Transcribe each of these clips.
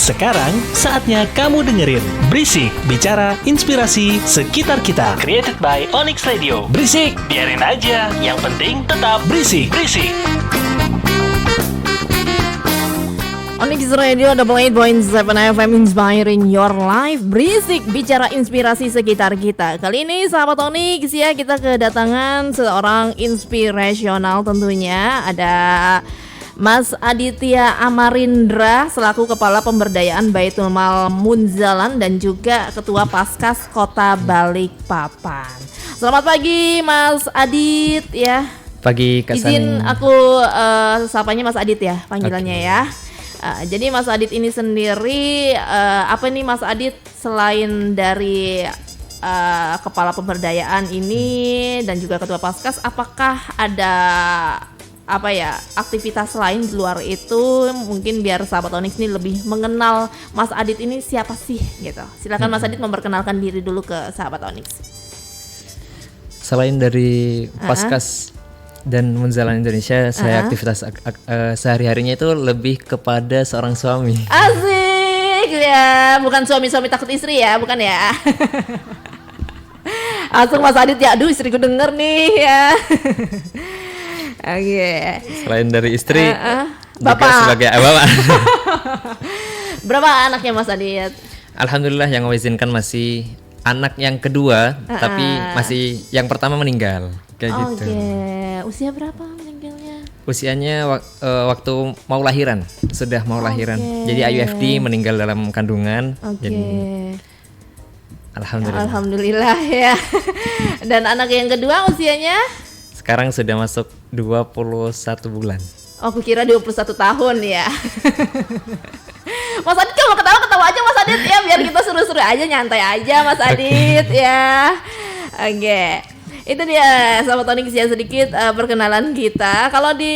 Sekarang saatnya kamu dengerin Berisik, bicara inspirasi sekitar kita. Created by Onyx Radio. Berisik, biarin aja. Yang penting tetap berisik. Berisik. Onyx Radio 88.7 FM inspiring your life. Berisik, bicara inspirasi sekitar kita. Kali ini sahabat Onyx ya, kita kedatangan seorang inspirasional tentunya. Ada Mas Aditya Amarindra selaku Kepala Pemberdayaan Baitul Mal Munzalan dan juga Ketua Paskas Kota Balikpapan. Selamat pagi Mas Adit ya. Pagi Kak Sani. Izin aku sapanya Mas Adit ya panggilannya ya. Jadi Mas Adit ini sendiri apa nih Mas Adit selain dari Kepala Pemberdayaan ini dan juga Ketua Paskas, apakah ada aktivitas lain di luar itu mungkin biar sahabat Onyx ini lebih mengenal Mas Adit ini siapa sih gitu. Silakan Mas Adit memperkenalkan diri dulu ke sahabat Onyx. Selain dari Paskas dan Munzalan Indonesia, saya aktivitas sehari-harinya itu lebih kepada seorang suami. Asik ya, bukan suami-suami takut istri ya, bukan ya. Langsung Mas Adit ya, aduh istriku denger nih ya. Oke. Selain dari istri, Bapak juga sebagai bapak. Berapa anaknya Mas Adit? Alhamdulillah yang mengizinkan masih anak yang kedua, tapi masih yang pertama meninggal kayak gitu. Oke. Usia berapa meninggalnya? Usianya waktu mau lahiran, sudah mau lahiran. Jadi IUFD, meninggal dalam kandungan. Jadi Alhamdulillah ya. Dan anak yang kedua usianya? Sekarang sudah masuk 21 bulan. Oh, aku kira 21 tahun ya. Mas Adit kalau ketawa aja Mas Adit ya, biar kita seru-seru aja, nyantai aja Mas Adit ya. Oke. Itu dia sahabat Onyx ya, sedikit perkenalan kita. Kalau di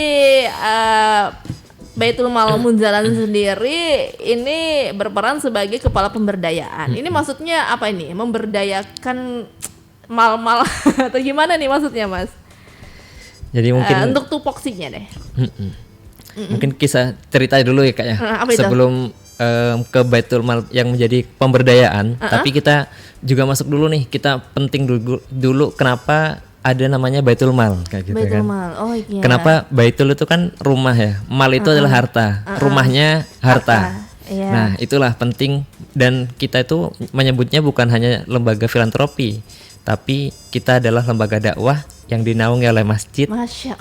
Baitul Mal Munzalan sendiri ini berperan sebagai kepala pemberdayaan. Ini maksudnya apa ini? Memberdayakan mal-mal atau gimana nih maksudnya Mas? Jadi mungkin untuk tupoksinya deh. Mungkin kisah cerita dulu ya Kak ya. Sebelum ke Baitul Mal yang menjadi pemberdayaan, tapi kita juga masuk dulu nih. Kita penting dulu kenapa ada namanya Baitul Mal kayak gitu Baitul kan. Mal. Oh iya. Kenapa Baitul itu kan rumah ya. Mal itu adalah harta. Rumahnya harta. Iya. Nah, itulah penting, dan kita itu menyebutnya bukan hanya lembaga filantropi, tapi kita adalah lembaga dakwah yang dinaungi oleh masjid,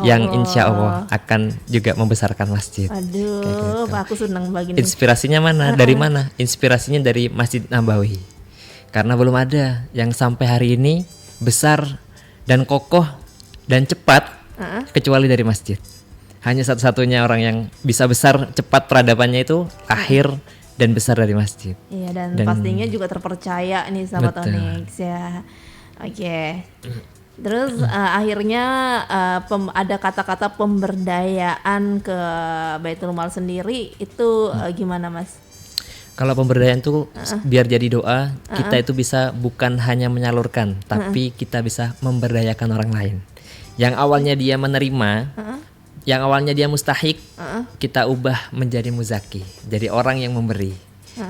yang insya Allah akan juga membesarkan masjid. Aduh, gitu. Pak, aku senang begini. Inspirasinya mana? Dari mana? Inspirasinya dari Masjid Nabawi. Karena belum ada yang sampai hari ini besar dan kokoh dan cepat kecuali dari masjid. Hanya satu-satunya orang yang bisa besar cepat peradabannya itu akhir dan besar dari masjid. Iya, dan pastinya juga terpercaya nih sahabat Onyx ya. Oke. Terus akhirnya ada kata-kata pemberdayaan ke Baitul Mal sendiri itu gimana Mas? Kalau pemberdayaan itu biar jadi doa, kita itu bisa bukan hanya menyalurkan, tapi kita bisa memberdayakan orang lain. Yang awalnya dia menerima, yang awalnya dia mustahik, kita ubah menjadi muzaki. Jadi orang yang memberi,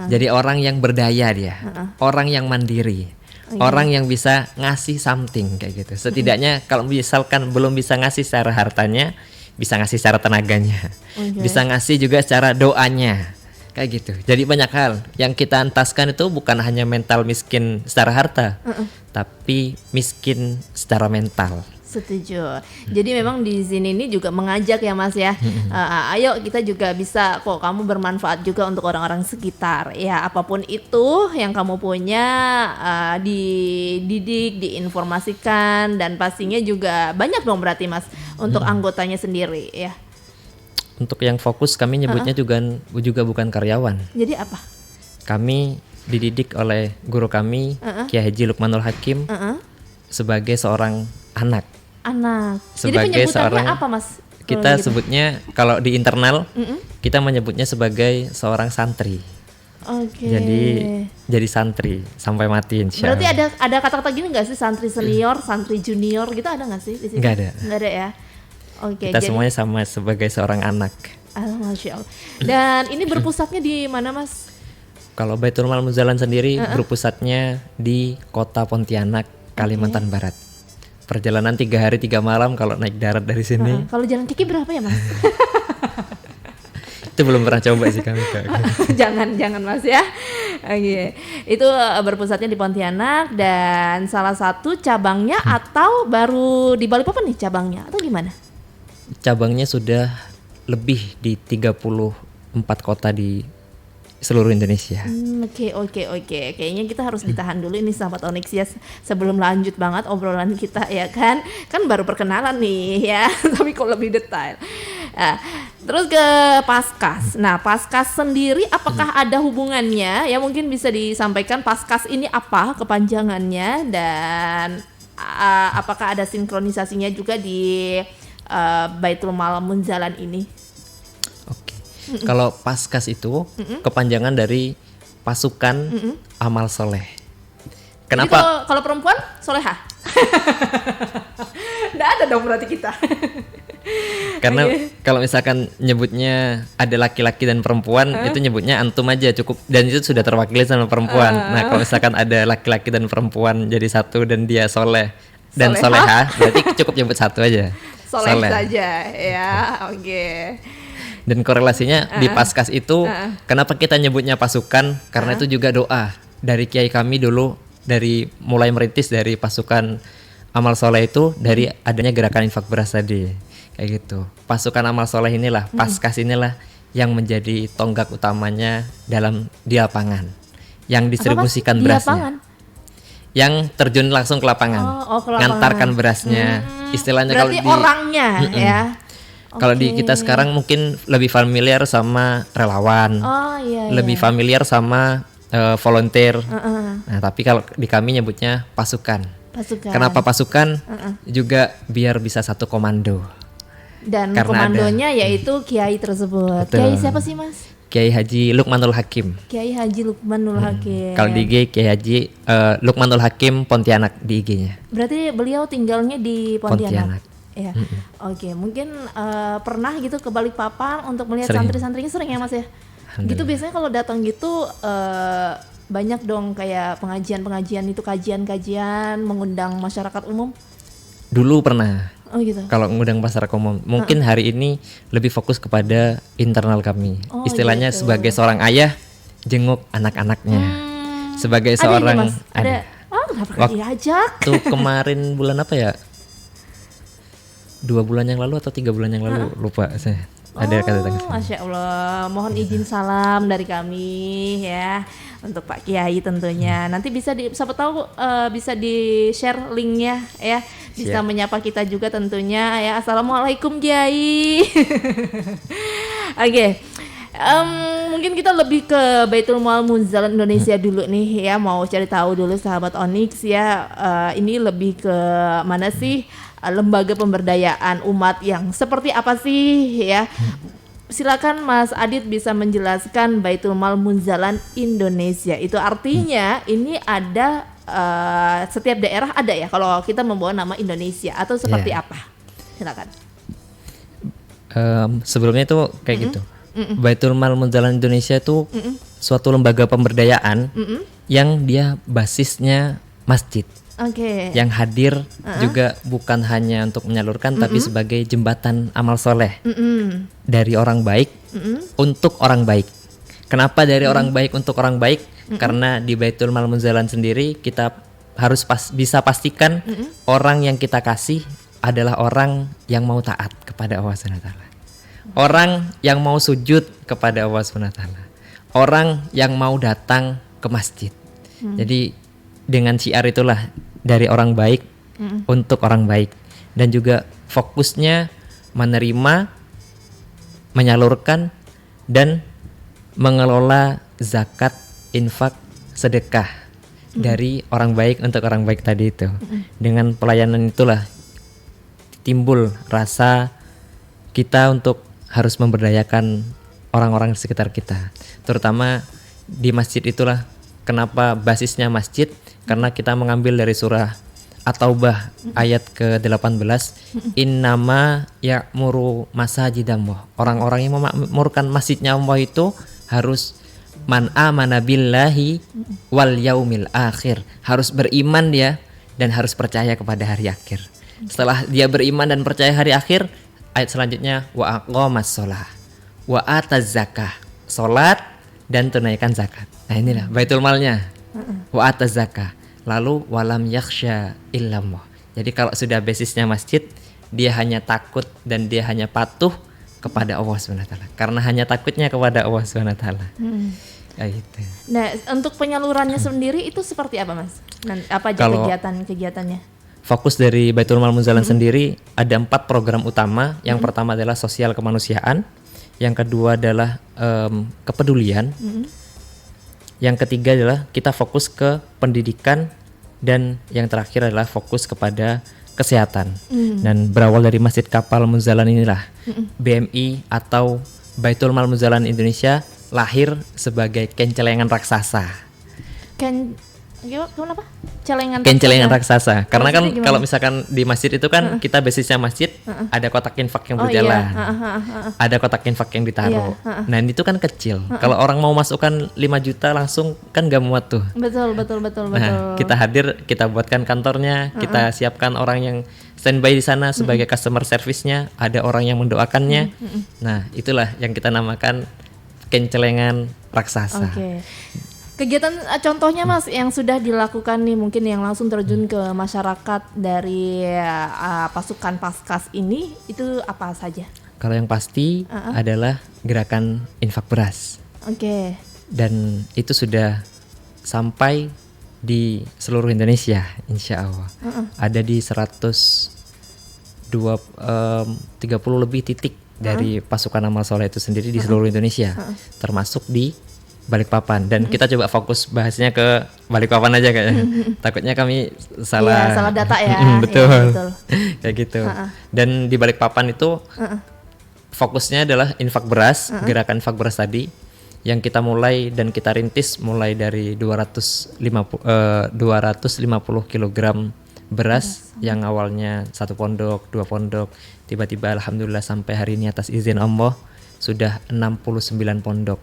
jadi orang yang berdaya dia, orang yang mandiri. Orang yang bisa ngasih something kayak gitu. Setidaknya kalau misalkan belum bisa ngasih secara hartanya, bisa ngasih secara tenaganya, bisa ngasih juga secara doanya, kayak gitu. Jadi banyak hal yang kita entaskan itu bukan hanya mental miskin secara harta, tapi miskin secara mental. Setuju. Jadi memang di sini ini juga mengajak ya Mas ya. Ayo kita juga bisa kok, kamu bermanfaat juga untuk orang-orang sekitar. Ya apapun itu yang kamu punya, dididik, diinformasikan, dan pastinya juga banyak dong berarti Mas untuk anggotanya sendiri ya. Untuk yang fokus kami nyebutnya juga bukan karyawan. Jadi apa? Kami dididik oleh guru kami Kiai Haji Lukmanul Hakim sebagai seorang anak. Jadi penyebutannya apa Mas? Kita sebutnya kalau di internal kita menyebutnya sebagai seorang santri. Oke. Jadi santri sampai mati insya Allah. Berarti ada kata-kata gini nggak sih, santri senior, santri junior gitu, ada nggak sih di sini? Nggak ada. Nggak ada ya. Oke. Kita semuanya sama sebagai seorang anak. Masya Allah. Dan ini berpusatnya di mana Mas? Kalau Baitul Mal Munzalan sendiri berpusatnya di kota Pontianak, Kalimantan Barat. Perjalanan 3 hari 3 malam kalau naik darat dari sini. Kalau jalan kaki berapa ya, Mas? Itu belum pernah coba sih kami, Kak. jangan Mas ya. Oke. Itu berpusatnya di Pontianak dan salah satu cabangnya atau baru di Balikpapan nih cabangnya atau gimana? Cabangnya sudah lebih di 34 kota di seluruh Indonesia. Oke. Kayaknya kita harus ditahan dulu ini sahabat Onyx ya sebelum lanjut banget obrolan kita ya kan. Kan baru perkenalan nih ya, tapi kok lebih detail. Nah, terus ke Paskas. Nah, Paskas sendiri apakah ada hubungannya? Ya mungkin bisa disampaikan Paskas ini apa kepanjangannya dan apakah ada sinkronisasinya juga di Baitul Mal Munzalan ini? Kalau Paskas itu kepanjangan dari pasukan amal soleh. Kenapa? Jadi kalau perempuan solehah? Nggak ada dong berarti kita. Karena kalau misalkan nyebutnya ada laki-laki dan perempuan, itu nyebutnya antum aja cukup, dan itu sudah terwakili sama perempuan. Nah kalau misalkan ada laki-laki dan perempuan jadi satu dan dia soleh dan solehah, berarti cukup nyebut satu aja. Soleh saja ya, oke. Dan korelasinya di Paskas itu, kenapa kita nyebutnya pasukan? Karena itu juga doa dari kiai kami dulu, dari mulai merintis dari pasukan amal soleh itu, dari adanya gerakan infak beras tadi, kayak gitu. Pasukan amal soleh inilah, Paskas inilah yang menjadi tonggak utamanya di lapangan, yang distribusikan berasnya. Yang terjun langsung ke lapangan, ke lapangan. ngantarkan berasnya. Istilahnya berarti kalau orangnya ya. Kalau di kita sekarang mungkin lebih familiar sama relawan, lebih familiar sama volunteer. Nah, tapi kalau di kami nyebutnya pasukan. Kenapa pasukan? Juga biar bisa satu komando. Dan komandonya yaitu kiai tersebut. Betul. Kiai siapa sih, Mas? Kiai Haji Lukmanul Hakim. Kiai Haji Lukmanul Hakim. Kalau di IG Kiai Haji Lukmanul Hakim Pontianak di IG-nya. Berarti beliau tinggalnya di Pontianak. Ya, oke. Mungkin pernah gitu ke Balikpapan untuk melihat santri-santrinya, sering ya Mas ya? Gitu biasanya kalau datang gitu banyak dong kayak pengajian itu, kajian mengundang masyarakat umum. Dulu pernah. Oh gitu. Kalau mengundang masyarakat umum, mungkin hari ini lebih fokus kepada internal kami. Istilahnya gitu. sebagai seorang ayah jenguk anak-anaknya. Sebagai seorang ini, Mas? Ada. Kenapa diajak? Tuh kemarin bulan apa ya? 2 bulan yang lalu atau 3 bulan yang lalu, lupa saya. Ada kata datang. Masya Allah, mohon izin salam dari kami ya untuk Pak Kiai tentunya. Nanti bisa siapa tahu bisa di share linknya ya, bisa menyapa kita juga tentunya ya. Assalamualaikum Kiai. Oke. Mungkin kita lebih ke Baitul Mal Munzalan Indonesia dulu nih ya, mau cari tahu dulu sahabat Onyx ya, ini lebih ke mana sih lembaga pemberdayaan umat yang seperti apa sih ya. Silakan Mas Adit bisa menjelaskan Baitul Mal Munzalan Indonesia. Itu artinya ini ada setiap daerah ada ya kalau kita membawa nama Indonesia atau seperti apa? Silakan. Sebelumnya itu kayak gitu. Baitul Mal Munzalan Indonesia itu suatu lembaga pemberdayaan yang dia basisnya masjid. Yang hadir juga bukan hanya untuk menyalurkan, tapi sebagai jembatan amal soleh dari orang baik untuk orang baik. Kenapa dari orang baik untuk orang baik? Karena di Baitul Mal Munzalan sendiri kita harus bisa pastikan orang yang kita kasih adalah orang yang mau taat kepada Allah SWT. Orang yang mau sujud kepada Allah SWT. Orang yang mau datang ke masjid. Jadi dengan syiar itulah, dari orang baik untuk orang baik, dan juga fokusnya menerima, menyalurkan dan mengelola zakat, infak, sedekah dari orang baik untuk orang baik tadi itu. Dengan pelayanan itulah timbul rasa kita untuk harus memberdayakan orang-orang di sekitar kita, terutama di masjid. Itulah kenapa basisnya masjid, karena kita mengambil dari surah At-Taubah ayat ke-18, innama ya'muru masajidallah. Orang-orang yang memakmurkan masjidnya Allah itu harus man amana billahi wal yaumil akhir. Harus beriman dia dan harus percaya kepada hari akhir. Setelah dia beriman dan percaya hari akhir, ayat selanjutnya wa aqamas shalah wa ataz zakah. Salat dan tunaikan zakat. Nah, inilah baitul malnya. Wa ataz zakah. Lalu walam yakhsha illallah. Jadi kalau sudah basisnya masjid, dia hanya takut dan dia hanya patuh kepada Allah SWT. Karena hanya takutnya kepada Allah SWT. Kayak gitu. Nah, untuk penyalurannya sendiri itu seperti apa, Mas? Apa aja Kalau kegiatannya? Fokus dari Baitul Mal Munzalan sendiri ada 4 program utama. Yang pertama adalah sosial kemanusiaan. Yang kedua adalah kepedulian. Yang ketiga adalah kita fokus ke pendidikan. Dan yang terakhir adalah fokus kepada kesehatan. Dan berawal dari Masjid Kapal Munzalan inilah BMI atau Baitul Mal Munzalan Indonesia lahir sebagai kencelengan raksasa. Kenapa? Kencelengan raksasa. Karena kan Maksudnya gimana? kalau misalkan di masjid itu kan kita basisnya masjid ada kotak infak yang berjalan. Ada kotak infak yang ditaruh. Nah, itu kan kecil. Kalau orang mau masukkan 5 juta langsung kan gak muat tuh. Betul. Nah, kita hadir, kita buatkan kantornya, kita siapkan orang yang standby di sana sebagai customer service-nya, ada orang yang mendoakannya. Nah, itulah yang kita namakan kencelengan raksasa. Oke. Kegiatan contohnya, Mas, yang sudah dilakukan nih, mungkin yang langsung terjun ke masyarakat dari pasukan Paskas ini, itu apa saja? Kalau yang pasti adalah gerakan infak beras. Oke. Dan itu sudah sampai di seluruh Indonesia, insya Allah. Ada di 130 lebih titik dari pasukan amal soleh itu sendiri di seluruh Indonesia, termasuk di Balikpapan. Dan kita coba fokus bahasnya ke Balikpapan aja kayaknya. Takutnya kami salah. Iya, salah data ya. Betul. Iya, betul. Kayak gitu. Dan di Balikpapan itu fokusnya adalah infak beras, gerakan infak beras tadi yang kita mulai dan kita rintis mulai dari 250 kilogram beras yang awalnya 1 pondok, 2 pondok, tiba-tiba alhamdulillah sampai hari ini atas izin Allah sudah 69 pondok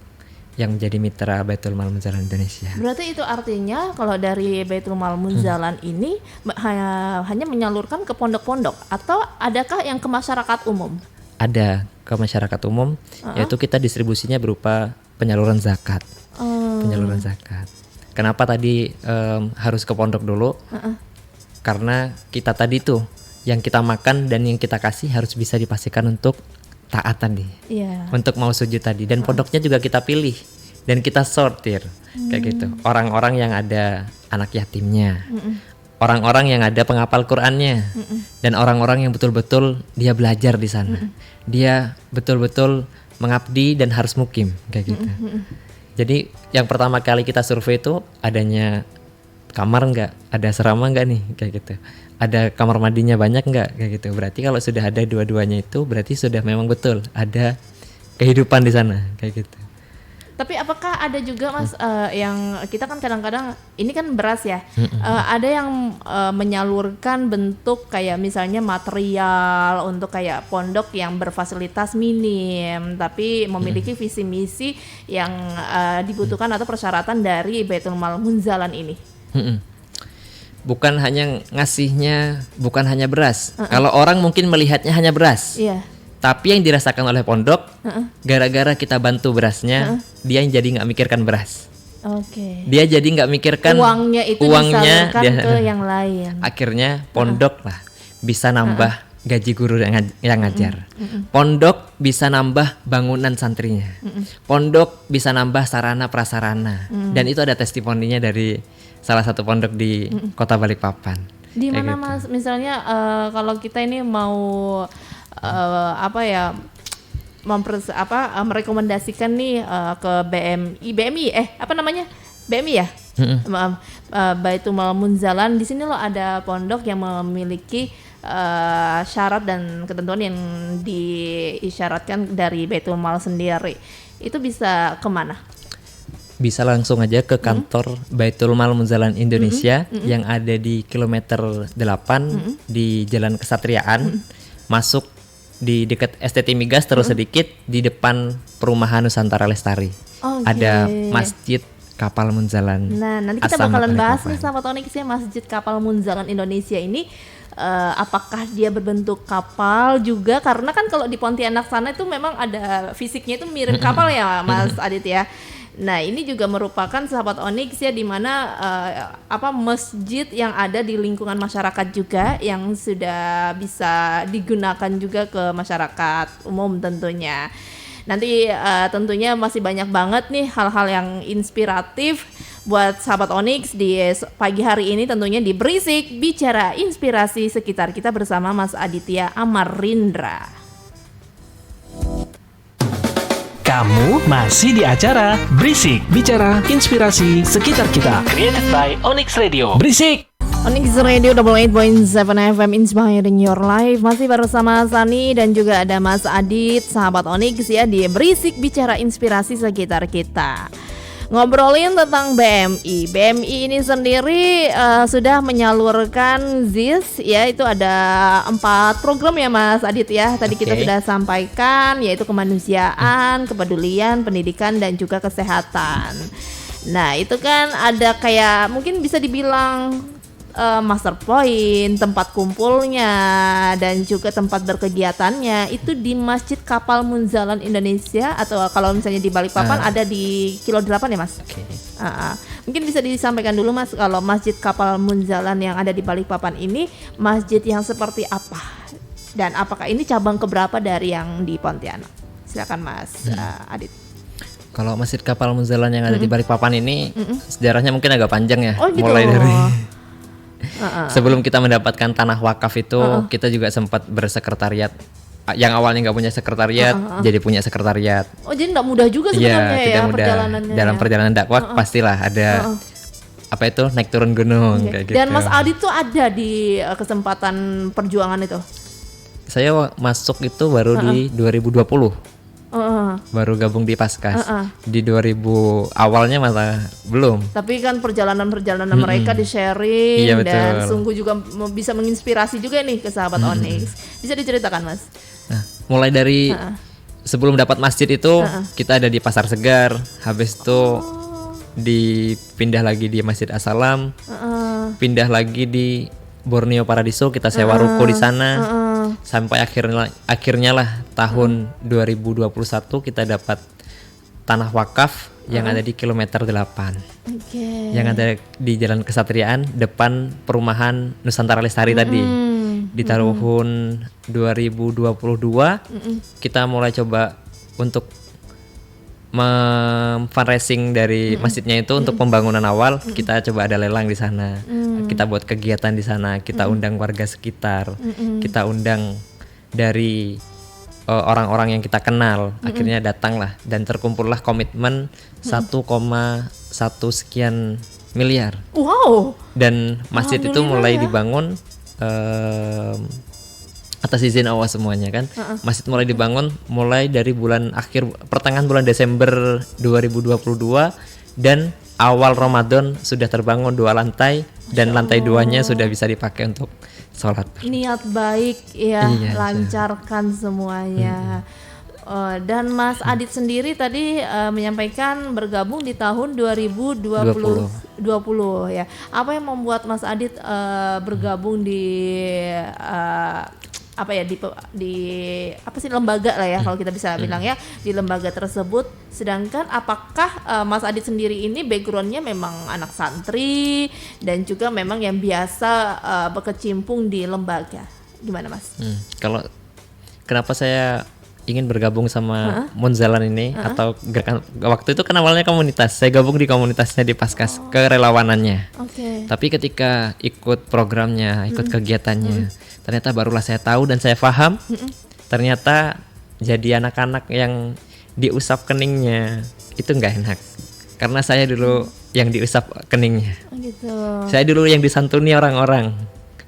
yang menjadi mitra Baitul Mal Munzalan Indonesia. Berarti itu artinya kalau dari Baitul Mal Munzalan ini hanya menyalurkan ke pondok-pondok, atau adakah yang ke masyarakat umum? Ada ke masyarakat umum, yaitu kita distribusinya berupa penyaluran zakat. Penyaluran zakat. Kenapa tadi harus ke pondok dulu? Karena kita tadi tuh yang kita makan dan yang kita kasih harus bisa dipastikan untuk taat tadi, untuk mau sujud tadi. Dan pondoknya juga kita pilih dan kita sortir kayak gitu. Orang-orang yang ada anak yatimnya, orang-orang yang ada penghafal Qur'annya, dan orang-orang yang betul-betul dia belajar di sana. Dia betul-betul mengabdi dan harus mukim kayak gitu. Jadi yang pertama kali kita survei itu adanya kamar nggak, ada asrama nggak nih kayak gitu, ada kamar mandinya banyak nggak kayak gitu. Berarti kalau sudah ada dua-duanya itu berarti sudah memang betul ada kehidupan di sana kayak gitu. Tapi apakah ada juga, Mas, yang kita kan kadang-kadang ini kan beras ya, ada yang menyalurkan bentuk kayak misalnya material untuk kayak pondok yang berfasilitas minim tapi memiliki visi misi yang dibutuhkan atau persyaratan dari Baitul Mal Munzalan ini. Bukan hanya ngasihnya, bukan hanya beras. Kalau orang mungkin melihatnya hanya beras. Tapi yang dirasakan oleh pondok, gara-gara kita bantu berasnya, dia yang jadi nggak mikirkan beras. Dia jadi nggak mikirkan uangnya itu disalurkan ke yang lain. Akhirnya pondok lah bisa nambah gaji guru yang ngajar. Pondok bisa nambah bangunan santrinya. Pondok bisa nambah sarana prasarana. Dan itu ada testimoninya dari salah satu pondok di Kota Balikpapan. Di mana gitu. Mas? Misalnya kalau kita ini mau merekomendasikan nih ke BMI ya, Baitul Mal Munzalan. Di sini loh ada pondok yang memiliki syarat dan ketentuan yang diisyaratkan dari Baitul Mal sendiri. Itu bisa kemana? Bisa langsung aja ke kantor Baitul Mal Munzalan Indonesia yang ada di kilometer 8 di Jalan Kesatriaan, masuk di dekat STT Migas terus sedikit di depan perumahan Nusantara Lestari. Oke. ada Masjid Kapal Munzalan. Nah, nanti kita As-Samad bakalan bahas nih Balikpapan. sahabat Onyx ya, Masjid Kapal Munzalan Indonesia ini apakah dia berbentuk kapal juga, karena kan kalau di Pontianak sana itu memang ada fisiknya itu mirip kapal ya Mas Adit ya. Nah, ini juga merupakan sahabat Onyx ya, di mana masjid yang ada di lingkungan masyarakat juga yang sudah bisa digunakan juga ke masyarakat umum tentunya. Nanti tentunya masih banyak banget nih hal-hal yang inspiratif buat sahabat Onyx di pagi hari ini, tentunya di Berisik Bicara Inspirasi Sekitar Kita bersama Mas Aditya Amarindra. Kamu masih di acara Berisik Bicara Inspirasi Sekitar Kita. Created by Onyx Radio. Berisik. Onyx Radio 88.7 FM Inspiring Your Life. Masih bersama Sani dan juga ada Mas Adit, sahabat Onyx ya, di Berisik Bicara Inspirasi Sekitar Kita. Ngobrolin tentang BMI. BMI ini sendiri sudah menyalurkan ZIS ya, itu ada 4 program ya Mas Adit ya. Tadi kita sudah sampaikan, yaitu kemanusiaan, kepedulian, pendidikan dan juga kesehatan. Nah, itu kan ada kayak mungkin bisa dibilang master point, tempat kumpulnya dan juga tempat berkegiatannya itu di Masjid Kapal Munzalan Indonesia, atau kalau misalnya di Balikpapan ada di Kilo 8 ya Mas. Mungkin bisa disampaikan dulu Mas, kalau Masjid Kapal Munzalan yang ada di Balikpapan ini masjid yang seperti apa dan apakah ini cabang keberapa dari yang di Pontianak? Silakan Mas Adit. Kalau Masjid Kapal Munzalan yang ada di Balikpapan ini sejarahnya mungkin agak panjang ya. Oh, gitu. Mulai dari sebelum kita mendapatkan tanah wakaf itu kita juga sempat bersekretariat. Yang awalnya nggak punya sekretariat jadi punya sekretariat. Oh, jadi nggak mudah juga sebenarnya tidak ya mudah. perjalanannya. Dalam perjalanan dakwah pastilah ada apa itu, naik turun gunung kayak gitu. Dan Mas Adit tuh ada di kesempatan perjuangan itu. Saya masuk itu baru di 2020. Baru gabung di Paskas. Di 2000 awalnya malah belum. Tapi kan perjalanan-perjalanan mereka di-sharing, Iya, dan betul. sungguh juga bisa menginspirasi juga nih ke sahabat Onyx. Bisa diceritakan Mas? Nah, mulai dari sebelum dapat masjid itu kita ada di Pasar Segar, habis itu dipindah lagi di Masjid As-Salam, pindah lagi di Borneo Paradiso, kita sewa ruko di sana. Sampai akhirnya lah tahun 2021 kita dapat tanah wakaf yang ada di kilometer 8. Yang ada di Jalan Kesatriaan depan perumahan Nusantara Lestari tadi. Di tahun 2022 kita mulai coba untuk fundraising dari masjidnya itu untuk pembangunan awal. Kita coba ada lelang di sana, kita buat kegiatan di sana, kita undang warga sekitar, kita undang dari orang-orang yang kita kenal. Akhirnya datanglah dan terkumpullah komitmen 1,1 sekian miliar. Wow. Dan masjid itu mulai dibangun atas izin Allah semuanya kan. Masjid mulai dibangun mulai dari pertengahan bulan Desember 2022, dan awal Ramadan sudah terbangun 2 lantai dan lantai 2-nya sudah bisa dipakai untuk sholat. Niat baik ya, Iya, lancarkan semuanya. Dan Mas Adit sendiri tadi menyampaikan bergabung di tahun 2020 ya. Apa yang membuat Mas Adit bergabung di lembaga lah ya, kalau kita bisa bilang ya, di lembaga tersebut. Sedangkan apakah Mas Adit sendiri ini backgroundnya memang anak santri dan juga memang yang biasa berkecimpung di lembaga? Gimana Mas? Kalau kenapa saya ingin bergabung sama Munzalan ini atau gerakan, waktu itu kan awalnya komunitas, saya gabung di komunitasnya di Paskas, kerelawanannya. Tapi ketika ikut programnya, ikut kegiatannya, ternyata barulah saya tahu dan saya paham. Ternyata jadi anak-anak yang diusap keningnya itu nggak enak, karena saya dulu yang diusap keningnya. Saya dulu yang disantuni orang-orang,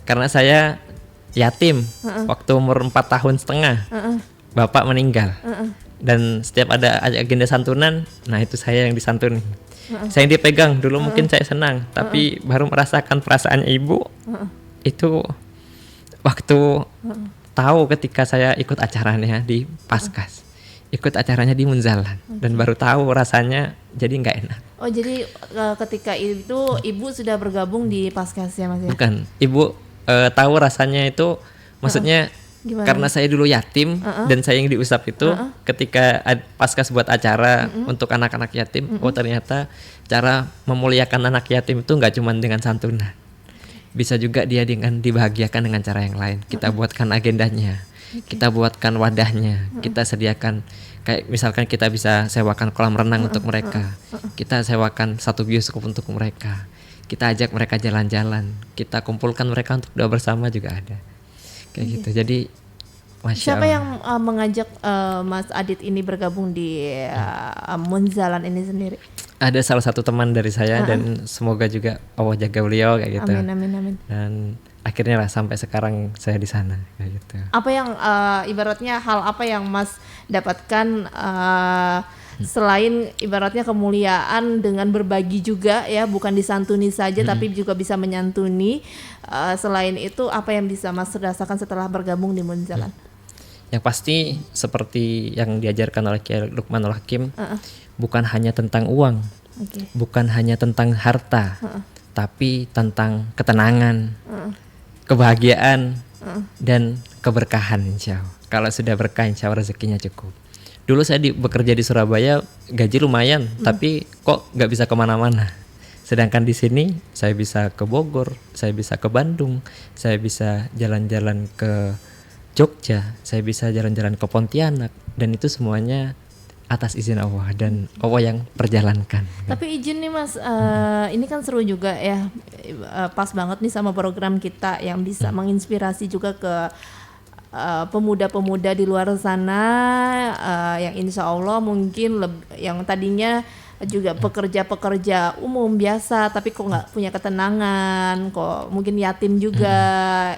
karena saya yatim waktu umur 4,5 tahun. Bapak meninggal, dan setiap ada agenda santunan, nah itu saya yang disantuni. Saya yang dipegang. Dulu mungkin saya senang, tapi baru merasakan perasaannya ibu itu waktu tahu ketika saya ikut acaranya di Paskas. ikut acaranya di Munzalan dan baru tahu rasanya jadi nggak enak. Oh jadi ketika itu ibu sudah bergabung di Paskas ya Mas ya? Bukan, ibu tahu rasanya itu, maksudnya Gimana? karena saya dulu yatim dan saya yang diusap itu, ketika Paskas buat acara untuk anak-anak yatim, oh ternyata cara memuliakan anak yatim itu nggak cuma dengan santunan, bisa juga dia dengan dibahagiakan dengan cara yang lain. Kita buatkan agendanya, kita buatkan wadahnya, kita sediakan kayak misalkan kita bisa sewakan kolam renang untuk mereka, kita sewakan satu bioskop untuk mereka, kita ajak mereka jalan-jalan, kita kumpulkan mereka untuk doa bersama juga ada kayak gitu. Jadi Masya Siapa Allah. yang mengajak Mas Adit ini bergabung di Munzalan ini sendiri? Ada salah satu teman dari saya dan semoga juga Allah jaga beliau kayak gitu. Amin amin amin. Dan akhirnya lah sampai sekarang saya di sana kayak gitu. Apa yang ibaratnya hal apa yang Mas dapatkan selain ibaratnya kemuliaan dengan berbagi juga ya, bukan disantuni saja tapi juga bisa menyantuni. Selain itu apa yang bisa Mas rasakan setelah bergabung di Munzalan? Yang pasti seperti yang diajarkan oleh Kiai Lukmanul Hakim, bukan hanya tentang uang, bukan hanya tentang harta, tapi tentang ketenangan, kebahagiaan, dan keberkahan insya Allah. Kalau sudah berkah insya Allah rezekinya cukup. Dulu saya bekerja di Surabaya, gaji lumayan, tapi kok nggak bisa kemana-mana. Sedangkan di sini saya bisa ke Bogor, saya bisa ke Bandung, saya bisa jalan-jalan ke Jogja, saya bisa jalan-jalan ke Pontianak, dan itu semuanya atas izin Allah dan Allah yang perjalankan. Tapi izin nih Mas, ini kan seru juga ya, pas banget nih sama program kita yang bisa menginspirasi juga ke pemuda-pemuda di luar sana yang insya Allah mungkin yang tadinya juga pekerja-pekerja umum biasa tapi kok nggak punya ketenangan, kok mungkin yatim juga.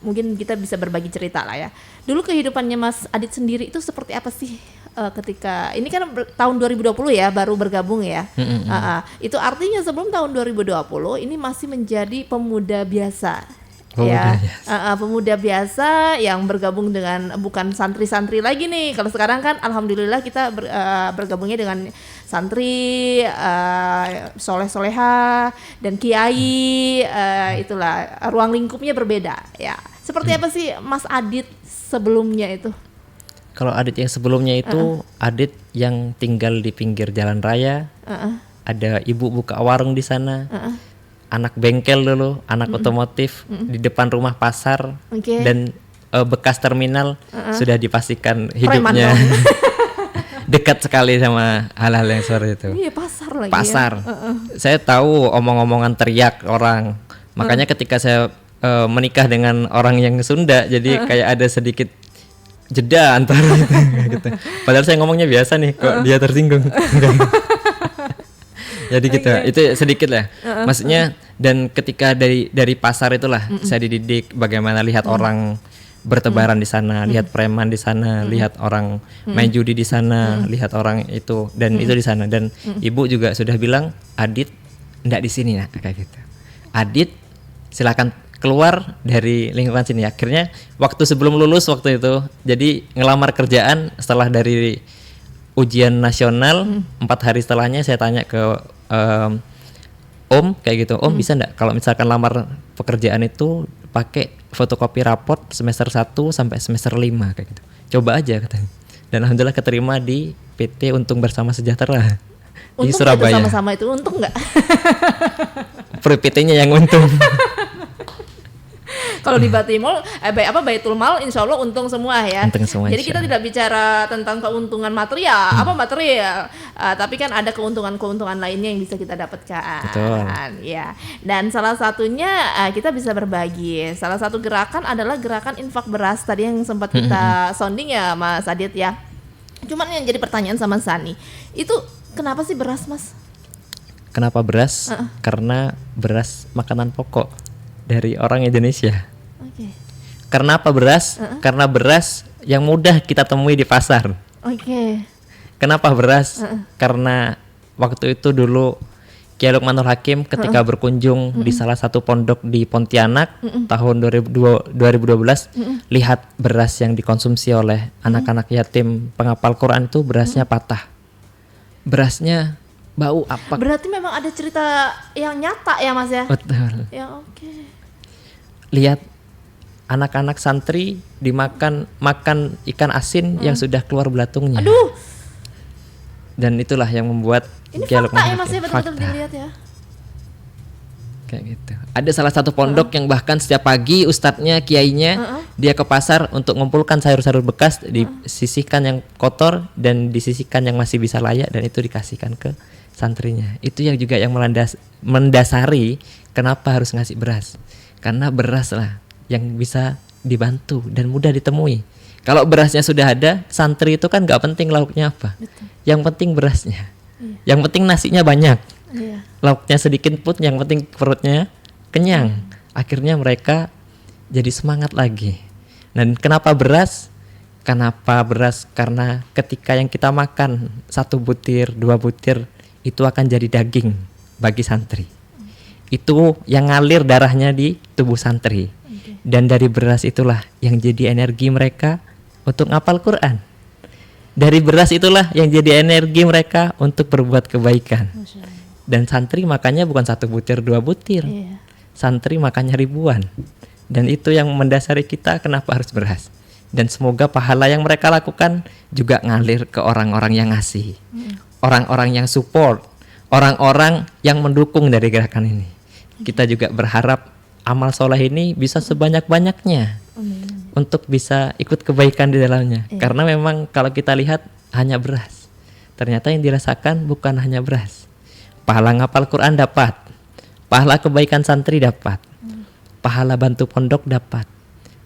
Mungkin kita bisa berbagi cerita lah ya. Dulu kehidupannya Mas Adit sendiri itu seperti apa sih ketika ini kan tahun 2020 ya baru bergabung ya. Itu artinya sebelum tahun 2020 ini masih menjadi pemuda biasa. Pemuda biasa yang bergabung dengan bukan santri-santri lagi nih. Kalau sekarang kan alhamdulillah kita bergabungnya dengan santri, soleh-soleha dan kiai, itulah ruang lingkupnya berbeda ya. Seperti apa sih Mas Adit sebelumnya itu? Kalau Adit yang sebelumnya itu Adit yang tinggal di pinggir jalan raya, ada ibu buka warung di sana. Anak bengkel dulu, anak otomotif di depan rumah pasar, dan bekas terminal sudah dipastikan hidupnya dekat sekali sama hal-hal yang seperti itu. Iya pasar lagi. Pasar. Ya? Saya tahu omong-omongan teriak orang. Makanya ketika saya menikah dengan orang yang Sunda, jadi kayak ada sedikit jeda antara gitu. Padahal saya ngomongnya biasa nih, kok dia tersinggung. Jadi gitu, itu sedikit lah. Maksudnya dan ketika dari pasar itulah saya dididik bagaimana lihat orang bertebaran di sana, lihat preman di sana, lihat orang main judi di sana, lihat orang itu dan itu di sana. Dan ibu juga sudah bilang, Adit enggak di sini ya, kayak gitu. Adit silakan keluar dari lingkungan sini. Akhirnya waktu sebelum lulus waktu itu, jadi ngelamar kerjaan setelah dari ujian nasional 4 hari setelahnya saya tanya ke Om kayak gitu, Om bisa nggak kalau misalkan lamar pekerjaan itu pakai fotokopi raport semester 1 sampai semester 5 kayak gitu. Coba aja katanya. Dan alhamdulillah keterima di PT Untung Bersama Sejahtera di Surabaya. Sama-sama itu untung nggak? PT-nya yang untung. Kalau di Batimol, Baitul Mal, insya Allah untung semua ya. Untung semua, jadi kita tidak bicara tentang keuntungan material, material, tapi kan ada keuntungan-keuntungan lainnya yang bisa kita dapatkan. Betul. Ya. Dan salah satunya kita bisa berbagi. Salah satu gerakan adalah gerakan infak beras tadi yang sempat kita sounding ya, Mas Adit ya. Cuman yang jadi pertanyaan sama Sani, itu kenapa sih beras, Mas? Kenapa beras? Karena beras makanan pokok dari orang Indonesia. Karena apa beras? Karena beras yang mudah kita temui di pasar. Kenapa beras? Karena waktu itu dulu Kiai Lukmanul Hakim ketika berkunjung di salah satu pondok di Pontianak tahun 2012 lihat beras yang dikonsumsi oleh anak-anak yatim penghafal Quran itu berasnya patah. Berasnya bau apa? Berarti memang ada cerita yang nyata ya Mas ya? Betul. Ya oke. Lihat anak-anak santri makan ikan asin yang sudah keluar belatungnya. Aduh. Dan itulah yang membuat Ini Kiai fakta Lukmanul ya Mas ya, Hakim. betul-betul Fakta. dilihat ya. Kayak gitu. Ada salah satu pondok yang bahkan setiap pagi ustadznya, kiainya dia ke pasar untuk mengumpulkan sayur-sayur bekas, disisihkan yang kotor dan disisihkan yang masih bisa layak dan itu dikasihkan ke santrinya. Itu yang juga yang mendasari kenapa harus ngasih beras. Karena beras lah yang bisa dibantu dan mudah ditemui. Kalau berasnya sudah ada, santri itu kan nggak penting lauknya apa. Betul. Yang penting berasnya. Yang penting nasinya banyak. Iya. Lauknya sedikit pun yang penting perutnya kenyang. Akhirnya mereka jadi semangat lagi. Dan kenapa beras? Kenapa beras? Karena ketika yang kita makan 1 butir, 2 butir itu akan jadi daging bagi santri. Itu yang ngalir darahnya di tubuh santri. Dan dari beras itulah yang jadi energi mereka untuk ngapal Quran. Dari beras itulah yang jadi energi mereka untuk berbuat kebaikan. Dan santri makannya bukan 1 butir, 2 butir. Iya. Santri makannya ribuan. Dan itu yang mendasari kita kenapa harus beras. Dan semoga pahala yang mereka lakukan juga ngalir ke orang-orang yang ngasih. Orang-orang yang support. Orang-orang yang mendukung dari gerakan ini. Kita juga berharap amal soleh ini bisa sebanyak-banyaknya. Untuk bisa ikut kebaikan di dalamnya. Karena memang kalau kita lihat hanya beras. Ternyata yang dirasakan bukan hanya beras. Pahala ngapal Quran dapat, pahala kebaikan santri dapat, pahala bantu pondok dapat,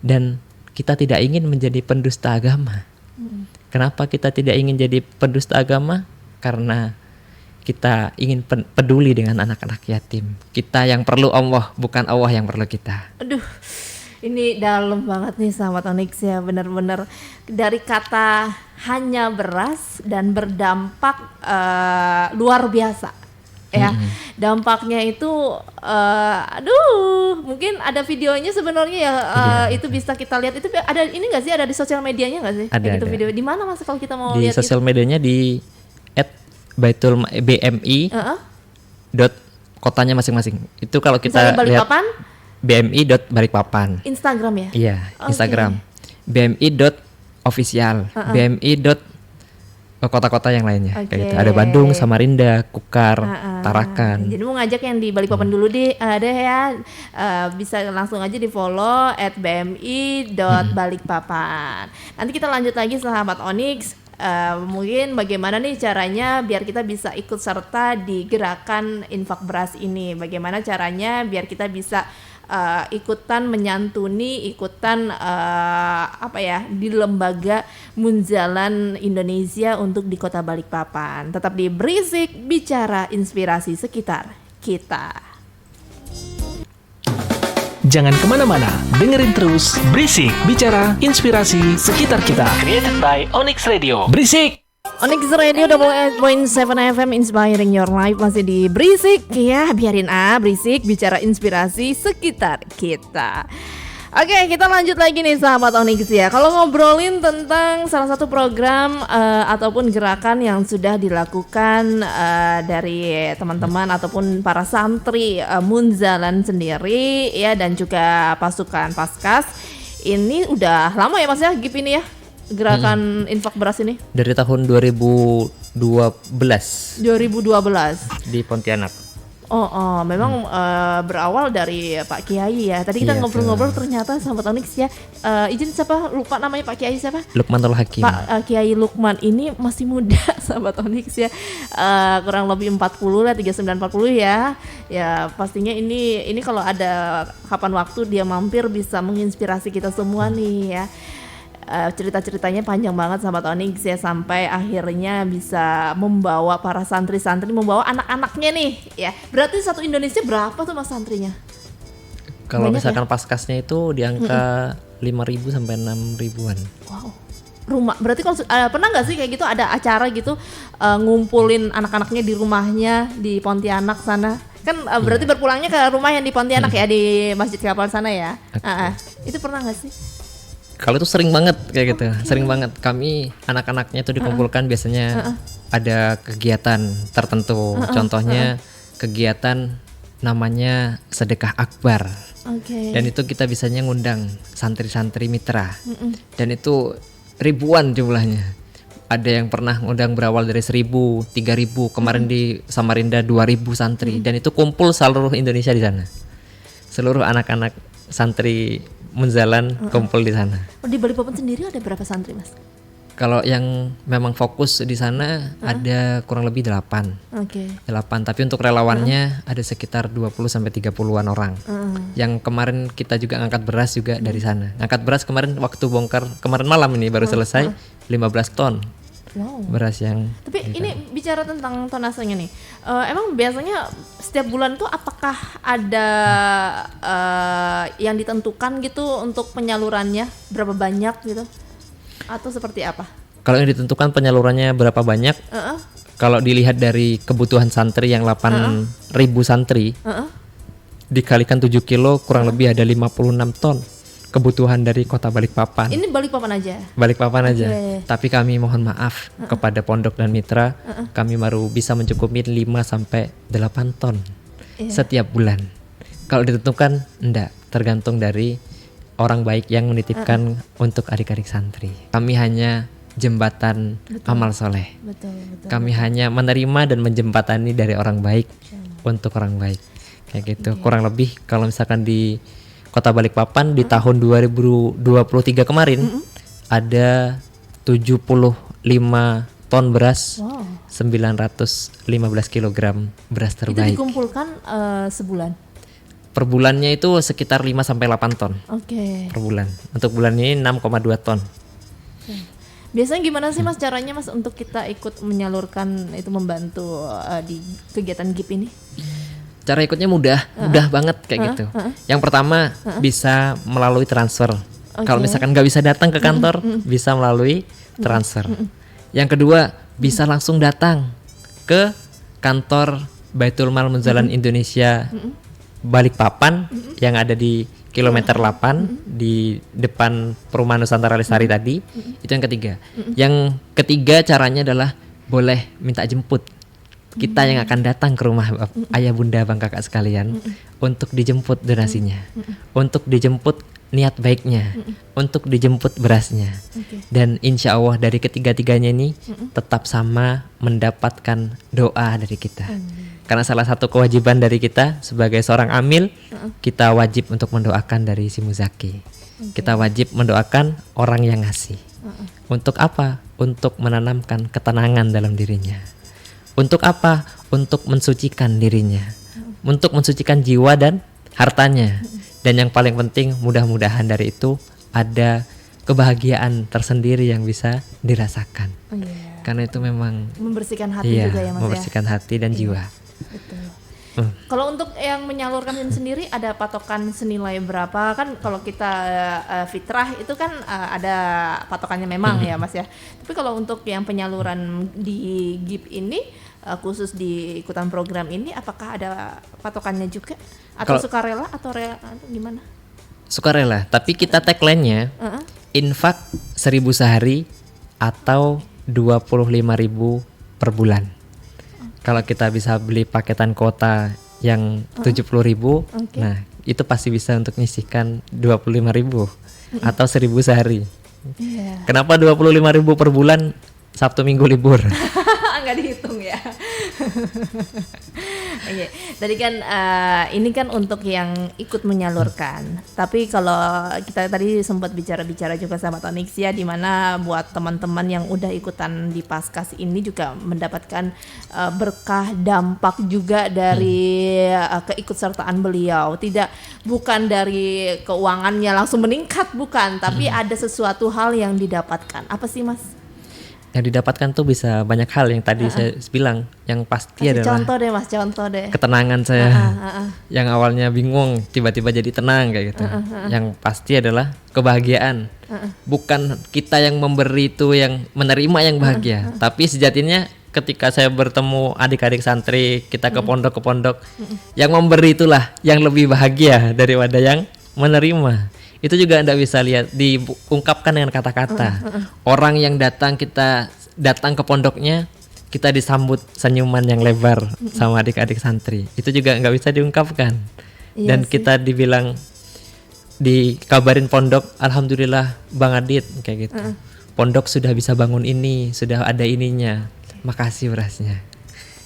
dan kita tidak ingin menjadi pendusta agama. Kenapa kita tidak ingin jadi pendusta agama? Karena kita ingin peduli dengan anak-anak yatim. Kita yang perlu Allah, bukan Allah yang perlu kita. Aduh, ini dalam banget nih sahabat Onyx ya, benar-benar dari kata hanya beras dan berdampak luar biasa. Ya, dampaknya itu, aduh, mungkin ada videonya sebenarnya ya, itu bisa kita lihat. Itu ada ini nggak sih, ada di sosial medianya nggak sih? Ada, gitu ada. video di mana Mas kalau kita mau Di lihat sosial medianya di @baitul_bmi dot kotanya masing-masing. Itu kalau kita Misalnya lihat Balikpapan, bmi.balikpapan. Instagram ya? Iya, Oke. Instagram. bmi.official. bmi. Kota-kota yang lainnya. Kayak gitu. Oke. Ada Bandung, Samarinda, Kukar, Tarakan. Jadi mau ngajak yang di Balikpapan dulu deh, ada ya, bisa langsung aja di follow @bmi.balikpapan. Nanti kita lanjut lagi sahabat Onyx. Mungkin bagaimana nih caranya biar kita bisa ikut serta di gerakan infak beras ini. Bagaimana caranya biar kita bisa ikutan menyantuni, ikutan di lembaga Munzalan Indonesia untuk di Kota Balikpapan. Tetap di Berisik, bicara inspirasi sekitar kita. Jangan kemana-mana, dengerin terus Berisik, bicara inspirasi sekitar kita. Created by Onyx Radio. Berisik! Onyx Radio 88.7 FM inspiring your life, masih di Berisik ya, biarin berisik, bicara inspirasi sekitar kita. Oke, kita lanjut lagi nih sahabat Onyx ya. Kalau ngobrolin tentang salah satu program ataupun gerakan yang sudah dilakukan dari teman-teman ataupun para santri Munzalan sendiri ya, dan juga pasukan Paskas. Ini udah lama ya Mas ya, GIP ini ya, gerakan infak beras ini? Dari tahun 2012 di Pontianak. Memang berawal dari Pak Kiai ya. Tadi kita Iya, ngobrol-ngobrol ternyata sahabat Onyx ya. Izin siapa? Lupa namanya Pak Kiai siapa? Lukmanul Hakim. Pak Kiai Lukman ini masih muda sahabat Onyx ya. Kurang lebih 40 lah, 39-40 ya. Ya pastinya ini kalau ada kapan waktu dia mampir bisa menginspirasi kita semua nih ya. Cerita-ceritanya panjang banget sahabat Onyx ya, sampai akhirnya bisa membawa para santri-santri, membawa anak-anaknya nih ya. Berarti satu Indonesia berapa tuh Mas santrinya? Kalau Banyak misalkan Paskasnya itu di angka 5.000 sampai 6.000-an. Wow. rumah. Berarti kalau pernah nggak sih kayak gitu ada acara gitu ngumpulin anak-anaknya di rumahnya di Pontianak sana? Kan berarti berpulangnya ke rumah yang di Pontianak ya, di Masjid Kapal sana ya. Itu pernah nggak sih? Kalau itu sering banget kayak gitu, sering banget. Kami anak-anaknya itu dikumpulkan biasanya ada kegiatan tertentu. Contohnya kegiatan namanya sedekah akbar. Dan itu kita bisanya ngundang santri-santri mitra. Dan itu ribuan jumlahnya. Ada yang pernah ngundang berawal dari 1.000, 3.000, kemarin di Samarinda 2.000 santri. Dan itu kumpul seluruh Indonesia di sana. Seluruh anak-anak santri Munzalan kumpul di sana. Di Balikpapan sendiri ada berapa santri, Mas? Kalau yang memang fokus di sana ada kurang lebih 8. 8, tapi untuk relawannya ada sekitar 20 sampai 30-an orang. Yang kemarin kita juga ngangkat beras juga dari sana. Ngangkat beras kemarin waktu bongkar kemarin malam ini baru selesai 15 ton. Beras yang. Tapi ini bicara tentang tonasenya nih. Emang biasanya setiap bulan tuh apakah ada yang ditentukan gitu untuk penyalurannya berapa banyak gitu? Atau seperti apa? Kalau yang ditentukan penyalurannya berapa banyak? Kalau dilihat dari kebutuhan santri yang 8.000 santri, dikalikan 7 kilo kurang lebih ada 56 ton kebutuhan dari kota Balikpapan. Ini Balikpapan aja? Balikpapan aja. Tapi kami mohon maaf kepada pondok dan mitra, kami baru bisa mencukupi 5 sampai 8 ton setiap bulan. Kalau ditentukan enggak, tergantung dari orang baik yang menitipkan untuk adik-adik santri. Kami hanya jembatan amal soleh. Kami hanya menerima dan menjembatani dari orang baik untuk orang baik. Kayak gitu. Kurang lebih kalau misalkan di Kota Balikpapan di tahun 2023 kemarin ada 75 ton beras, 915 kilogram beras terbaik. Itu dikumpulkan sebulan? Per bulannya itu sekitar 5 sampai 8 ton. Per bulan. Untuk bulan ini 6,2 ton. Biasanya gimana sih Mas caranya Mas untuk kita ikut menyalurkan itu, membantu di kegiatan GIP ini? Cara ikutnya mudah banget kayak gitu. Yang pertama bisa melalui transfer. Kalau misalkan nggak bisa datang ke kantor, bisa melalui transfer. Yang kedua bisa langsung datang ke kantor Baitul Mal Munzalan Indonesia Balikpapan yang ada di kilometer 8 di depan perumahan Nusantara Lestari tadi. Itu yang ketiga. Yang ketiga caranya adalah boleh minta jemput. Kita yang akan datang ke rumah ayah bunda bang kakak sekalian untuk dijemput donasinya, untuk dijemput niat baiknya, untuk dijemput berasnya. Dan insya Allah dari ketiga-tiganya ini tetap sama mendapatkan doa dari kita. Karena salah satu kewajiban dari kita sebagai seorang amil, kita wajib untuk mendoakan dari si Muzaki. Kita wajib mendoakan orang yang ngasih. Untuk apa? Untuk menanamkan ketenangan dalam dirinya. Untuk apa? Untuk mensucikan dirinya, untuk mensucikan jiwa dan hartanya. Dan yang paling penting mudah-mudahan dari itu ada kebahagiaan tersendiri yang bisa dirasakan. Karena itu memang membersihkan hati juga ya Mas, membersihkan hati dan jiwa. Betul. Kalau untuk yang menyalurkan sendiri ada patokan senilai berapa? Kan kalau kita fitrah itu kan ada patokannya memang ya Mas ya. Tapi kalau untuk yang penyaluran di GIP ini khusus di ikutan program ini, apakah ada patokannya juga? Atau sukarela atau gimana? Sukarela, tapi kita tagline-nya infak 1.000 sehari atau 25.000 per bulan. Kalau kita bisa beli paketan kuota yang 70.000, nah itu pasti bisa untuk nyisihkan 25.000 atau 1.000 sehari. Kenapa 25.000 per bulan? Sabtu Minggu libur. Nggak dihitung ya. Tadi kan ini kan untuk yang ikut menyalurkan. Tapi kalau kita tadi sempat bicara-bicara juga sama Tonix ya, dimana buat teman-teman yang udah ikutan di Paskas ini juga mendapatkan berkah dampak juga dari keikutsertaan beliau. Bukan dari keuangannya langsung meningkat, bukan, tapi ada sesuatu hal yang didapatkan. Apa sih Mas? Yang didapatkan tuh bisa banyak hal yang tadi saya bilang. Yang pasti Kasih adalah contoh deh Mas, contoh deh. ketenangan saya. Yang awalnya bingung tiba-tiba jadi tenang kayak gitu. Yang pasti adalah kebahagiaan. Bukan kita yang memberi itu yang menerima yang bahagia, tapi sejatinya ketika saya bertemu adik-adik santri, kita ke pondok, yang memberi itulah yang lebih bahagia daripada yang menerima. Itu juga Anda bisa lihat diungkapkan dengan kata-kata. Orang yang kita datang ke pondoknya, kita disambut senyuman yang lebar sama adik-adik santri. Itu juga nggak bisa diungkapkan. Iya Dan sih. kita dibilang, dikabarin pondok, alhamdulillah Bang Adit kayak gitu. Pondok sudah bisa bangun ini, sudah ada ininya. Makasih berasnya.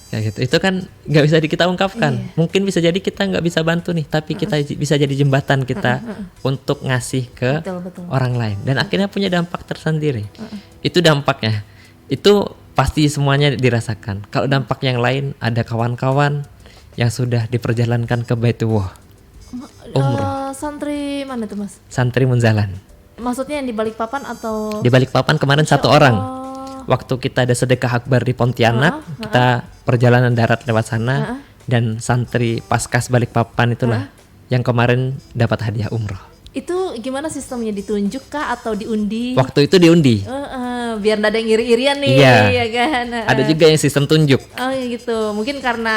Kayak gitu. Itu kan nggak bisa kita ungkapkan. Mungkin bisa jadi kita nggak bisa bantu nih, tapi kita bisa jadi jembatan kita untuk ngasih ke Betul. orang lain. Dan akhirnya punya dampak tersendiri. Itu dampaknya. Itu pasti semuanya dirasakan. Kalau dampak yang lain, ada kawan-kawan yang sudah diperjalankan ke Baitullah. Umroh. Santri mana tuh Mas? Santri Munzalan. Maksudnya yang di Balikpapan atau? Di Balikpapan kemarin satu orang. Waktu kita ada sedekah akbar di Pontianak, kita perjalanan darat lewat sana, dan santri Paskas Balikpapan itulah yang kemarin dapat hadiah umroh. Itu gimana sistemnya, ditunjuk kah atau diundi? Waktu itu diundi. Biar nggak ada yang iri-irian nih, Iya. ya kan? Ada juga yang sistem tunjuk. Oh gitu, mungkin karena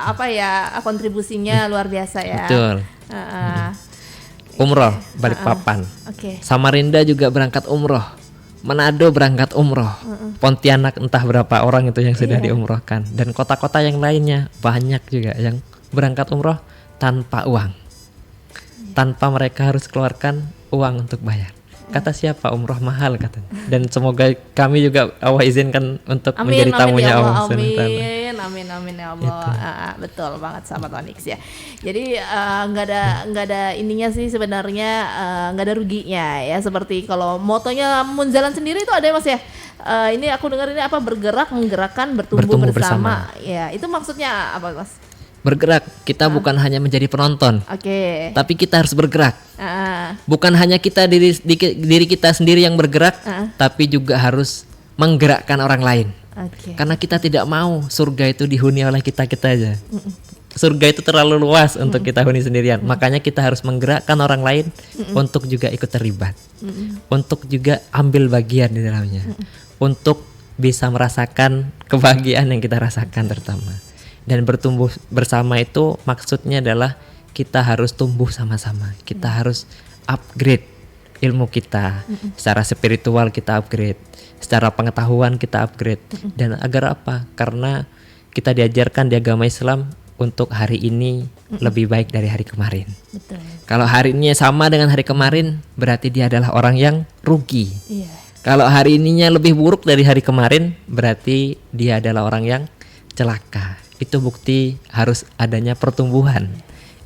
apa ya, kontribusinya luar biasa ya. Betul. Umroh Balikpapan. Oke. Samarinda juga berangkat umroh. Manado berangkat umroh. Pontianak entah berapa orang itu yang sudah diumrohkan. Dan kota-kota yang lainnya banyak juga yang berangkat umroh tanpa uang. Tanpa mereka harus keluarkan uang untuk bayar. Kata siapa? Umroh mahal katanya. Dan semoga kami juga Allah izinkan untuk menjadi tamunya ya Allah. amin ya Allah. Betul banget sahabat Onyx ya. Jadi nggak ada ininya sih sebenarnya, nggak ada ruginya ya. Seperti kalau motonya Munzalan sendiri itu ada ya Mas ya. Ini aku dengar ini apa, bergerak, menggerakkan, bertumbuh bersama. Ya itu maksudnya apa Mas? Bergerak, kita bukan hanya menjadi penonton, Oke. tapi kita harus bergerak. Bukan hanya kita diri kita sendiri yang bergerak, tapi juga harus menggerakkan orang lain. Oke. Karena kita tidak mau surga itu dihuni oleh kita aja. Surga itu terlalu luas untuk kita huni sendirian. Makanya kita harus menggerakkan orang lain untuk juga ikut terlibat, untuk juga ambil bagian di dalamnya, untuk bisa merasakan kebahagiaan yang kita rasakan terutama. Dan bertumbuh bersama itu maksudnya adalah kita harus tumbuh sama-sama. Kita harus upgrade ilmu kita. Secara spiritual kita upgrade, secara pengetahuan kita upgrade. Dan agar apa? Karena kita diajarkan di agama Islam untuk hari ini lebih baik dari hari kemarin. Betul. Kalau hari ini sama dengan hari kemarin, berarti dia adalah orang yang rugi. Iya. Kalau hari ininya lebih buruk dari hari kemarin, berarti dia adalah orang yang celaka. Itu bukti harus adanya pertumbuhan.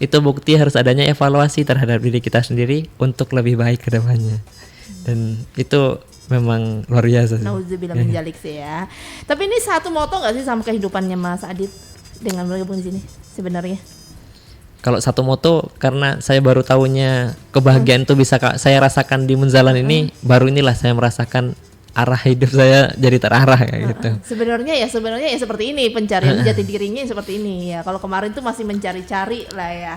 Itu bukti harus adanya evaluasi terhadap diri kita sendiri untuk lebih baik ke depannya. Dan itu memang luar biasa. Nauzubillah min dzalik sih ya. Tapi ini satu moto nggak sih sama kehidupannya Mas Adit dengan bergabung di sini sebenarnya? Kalau satu moto, karena saya baru tahunya kebahagiaan itu bisa saya rasakan di Munzalan ini, baru inilah saya merasakan arah hidup saya jadi terarah kayak gitu. Sebenarnya ya seperti ini, pencarian jati dirinya seperti ini ya. Kalau kemarin tuh masih mencari-cari lah ya.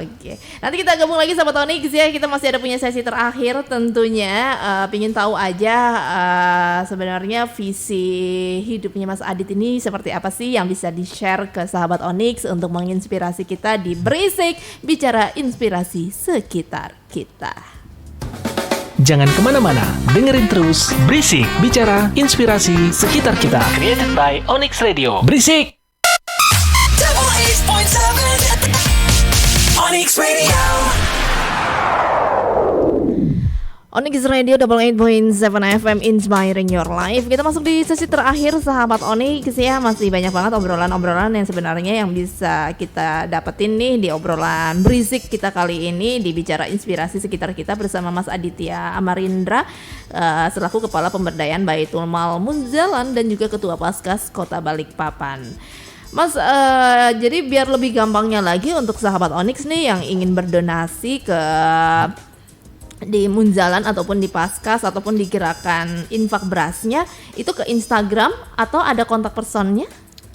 Oke. Nanti kita gabung lagi sama Onyx ya. Kita masih ada punya sesi terakhir tentunya. Pingin tahu aja sebenarnya visi hidupnya Mas Adit ini seperti apa sih yang bisa di-share ke sahabat Onyx untuk menginspirasi kita di Berisik Bicara Inspirasi Sekitar Kita. Jangan kemana-mana, dengerin terus Berisik Bicara Inspirasi Sekitar Kita. Created by Onyx Radio. Berisik! Double 8.7 Onyx Radio. Onyx Radio Double 8.7 FM Inspiring Your Life. Kita masuk di sesi terakhir sahabat Onyx ya. Masih banyak banget obrolan-obrolan yang sebenarnya yang bisa kita dapetin nih di obrolan berisik kita kali ini di Bicara Inspirasi Sekitar Kita bersama Mas Aditya Amarindra selaku Kepala Pemberdayaan Baitul Mal Munzalan dan juga Ketua Paskas Kota Balikpapan. Mas, jadi biar lebih gampangnya lagi untuk sahabat Onyx nih yang ingin berdonasi ke di Munzalan ataupun di Paskas ataupun di gerakan infak berasnya itu ke Instagram atau ada kontak personnya?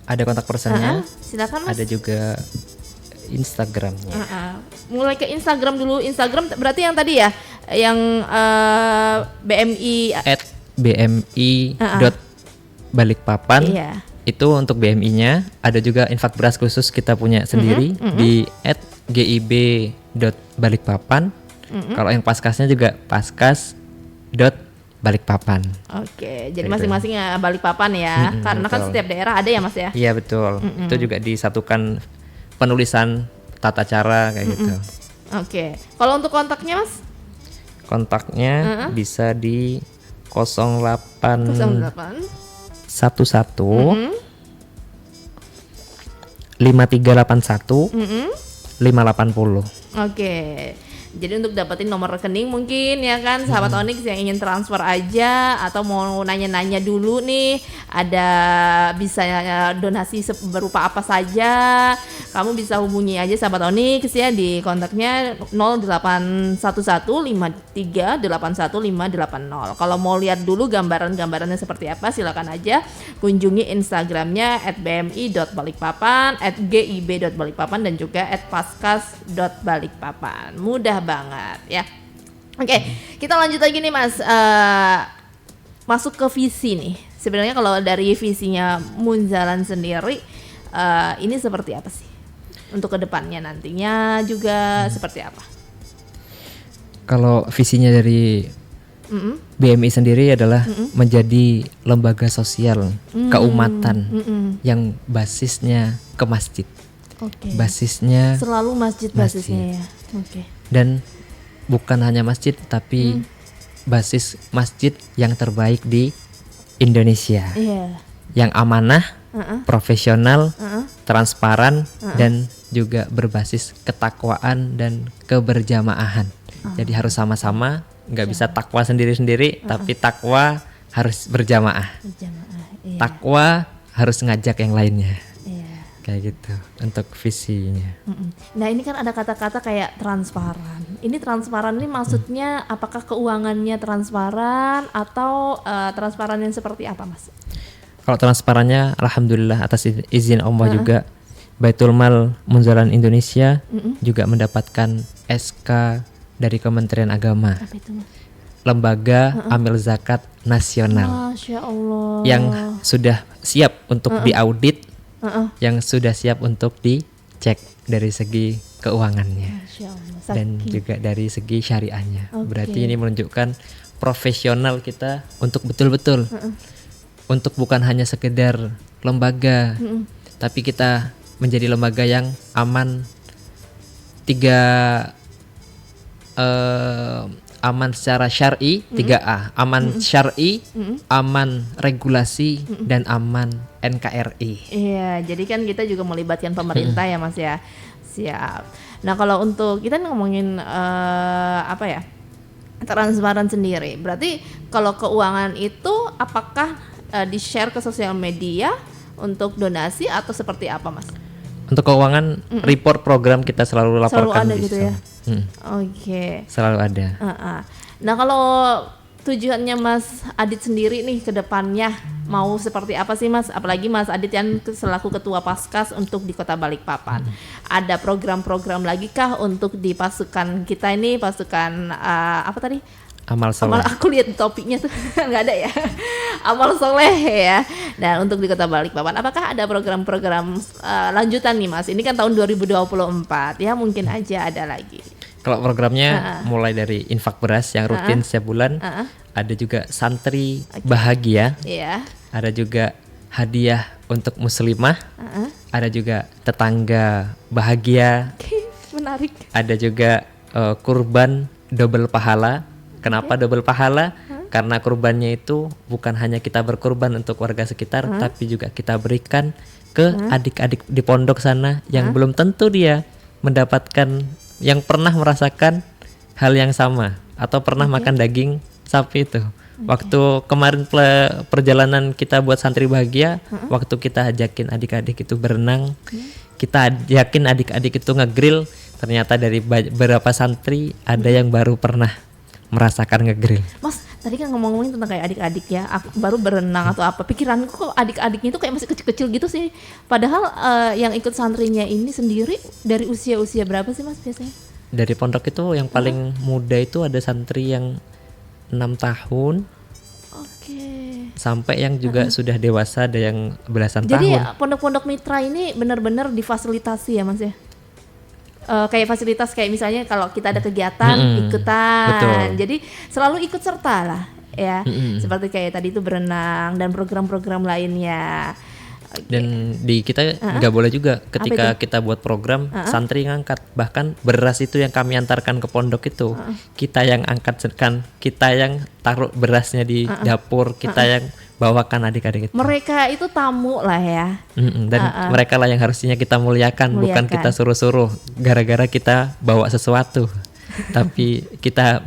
Ada kontak personnya, Silakan Mas. ada juga Instagramnya. Mulai ke Instagram dulu. Instagram berarti yang tadi ya, yang BMI. @bmi.balikpapan. Iya. Itu untuk BMI-nya. Ada juga infak beras khusus kita punya sendiri di @gib.balikpapan. Kalau yang paskasnya juga paskas.balikpapan. Oke, jadi Gitu. masing-masing ya Balikpapan ya, karena kan betul. setiap daerah ada ya Mas ya. Iya betul. Itu juga disatukan penulisan tata cara kayak gitu. Oke, kalau untuk kontaknya Mas? Kontaknya bisa di 08 08 11 5381 580. Oke. Jadi untuk dapetin nomor rekening mungkin ya kan sahabat Onyx yang ingin transfer aja atau mau nanya-nanya dulu nih, ada bisa donasi berupa apa saja, kamu bisa hubungi aja sahabat Onyx ya di kontaknya 081153815880. Kalau mau lihat dulu gambarannya seperti apa, silakan aja kunjungi Instagramnya @bmi.balikpapan, @gib.balikpapan dan juga @paskas.balikpapan. Mudah banget ya. Oke, kita lanjut lagi nih Mas. Masuk ke visi nih. Sebenarnya kalau dari visinya Munzalan sendiri, ini seperti apa sih? Untuk kedepannya nantinya juga seperti apa? Kalau visinya dari BMI sendiri adalah menjadi lembaga sosial keumatan yang basisnya ke masjid. Oke. Basisnya Selalu masjid basisnya ya. Oke. dan bukan hanya masjid tapi basis masjid yang terbaik di Indonesia, Iya. yang amanah, profesional, transparan dan juga berbasis ketakwaan dan keberjamaahan. Jadi harus sama-sama, nggak bisa takwa sendiri-sendiri, tapi takwa harus berjamaah. Berjamaah. Iya. Takwa harus ngajak yang lainnya. Iya. Kayak gitu untuk visinya. Nah ini kan ada kata-kata kayak transparan. Ini transparan ini maksudnya apakah keuangannya transparan atau transparan yang seperti apa Mas? Kalau transparannya, alhamdulillah atas izin Allah juga Baitul Mal Munzalan Indonesia juga mendapatkan SK dari Kementerian Agama, Apa itu Mas? Lembaga Amil Zakat Nasional, Masya Allah. yang sudah siap untuk diaudit, yang sudah siap untuk dicek dari segi keuangannya Masya Allah. dan juga dari segi syariahnya. Berarti ini menunjukkan profesional kita untuk betul-betul untuk bukan hanya sekedar lembaga, tapi kita menjadi lembaga yang aman. Aman secara syar'i, 3A, aman syar'i, aman regulasi, dan aman NKRI. Iya, jadi kan kita juga melibatkan pemerintah ya Mas ya. Siap. Nah kalau untuk kita ngomongin apa ya, transparan sendiri, berarti kalau keuangan itu apakah di-share ke sosial media untuk donasi atau seperti apa Mas? Untuk keuangan, report program kita selalu laporkan Selalu ada di gitu situ. ya? Oke. Selalu ada. Nah kalau tujuannya Mas Adit sendiri nih ke depannya mau seperti apa sih Mas? Apalagi Mas Adit yang selaku ketua Paskas untuk di Kota Balikpapan. Ada program-program lagi kah untuk di pasukan kita ini, pasukan apa tadi? Amal Amal, soleh. aku lihat di topiknya tuh nggak ada ya. Amal soleh ya. Dan untuk di Kota Balikpapan, apakah ada program-program lanjutan nih Mas? Ini kan tahun 2024 ya, mungkin aja ada lagi. Kalau programnya mulai dari infak beras yang rutin setiap bulan, ada juga santri bahagia, Iya. ada juga hadiah untuk muslimah, ada juga tetangga bahagia, Oke, menarik. ada juga kurban double pahala. Kenapa double pahala? Karena kurbannya itu bukan hanya kita berkurban untuk warga sekitar, tapi juga kita berikan ke adik-adik di pondok sana yang belum tentu dia mendapatkan, yang pernah merasakan hal yang sama atau pernah makan daging sapi itu. Waktu kemarin perjalanan kita buat santri bahagia, waktu kita ajakin adik-adik itu berenang, kita ajakin adik-adik itu ngegrill, ternyata dari beberapa santri ada yang baru pernah merasakan ngegrill. Mas, tadi kan ngomong-ngomongin tentang kayak adik-adik ya, aku baru berenang atau apa. Pikiranku kok adik-adiknya itu kayak masih kecil-kecil gitu sih. Padahal yang ikut santrinya ini sendiri dari usia-usia berapa sih Mas biasanya? Dari pondok itu yang paling muda itu ada santri yang 6 tahun Oke. sampai yang juga sudah dewasa, ada yang belasan Jadi tahun. pondok-pondok mitra ini benar-benar difasilitasi ya Mas ya? Kayak fasilitas kayak misalnya kalau kita ada kegiatan ikutan, betul. jadi selalu ikut serta lah ya, seperti kayak tadi itu berenang dan program-program lainnya. Dan di kita nggak boleh juga ketika kita buat program santri ngangkat, bahkan beras itu yang kami antarkan ke pondok itu kita yang angkatkan, kita yang taruh berasnya di dapur, kita yang bawakan adik-adik itu. Mereka itu tamu lah ya. Dan mereka lah yang harusnya kita muliakan, bukan kita suruh-suruh gara-gara kita bawa sesuatu. Tapi kita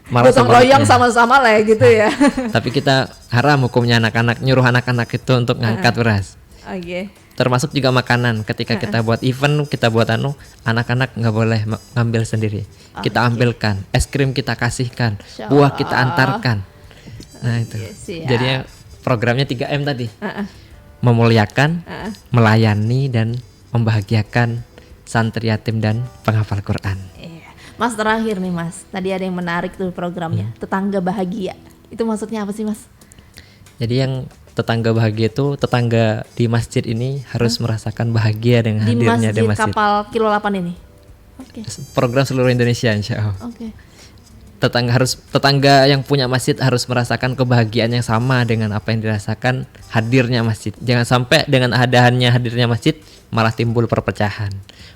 malah Gotong royong sama-sama lah ya gitu ya. Tapi kita haram hukumnya anak-anak, nyuruh anak-anak itu untuk ngangkat beras. Oke. Termasuk juga makanan. Ketika kita buat event, kita buat anak-anak nggak boleh ngambil sendiri. Kita ambilkan, es krim kita kasihkan, buah kita antarkan. Nah itu. Siap. Jadinya programnya 3M tadi. Memuliakan, melayani dan membahagiakan santri yatim dan penghafal Quran. Iya. Mas terakhir nih Mas, tadi ada yang menarik tuh programnya, tetangga bahagia. Itu maksudnya apa sih Mas? Jadi yang tetangga bahagia itu tetangga di masjid ini harus merasakan bahagia dengan Di hadirnya di masjid masjid. kapal Kilo 8 ini. Oke. Program seluruh Indonesia insya Allah. Oke. Tetangga yang punya masjid harus merasakan kebahagiaan yang sama dengan apa yang dirasakan hadirnya masjid. Jangan sampai dengan hadirnya masjid malah timbul perpecahan.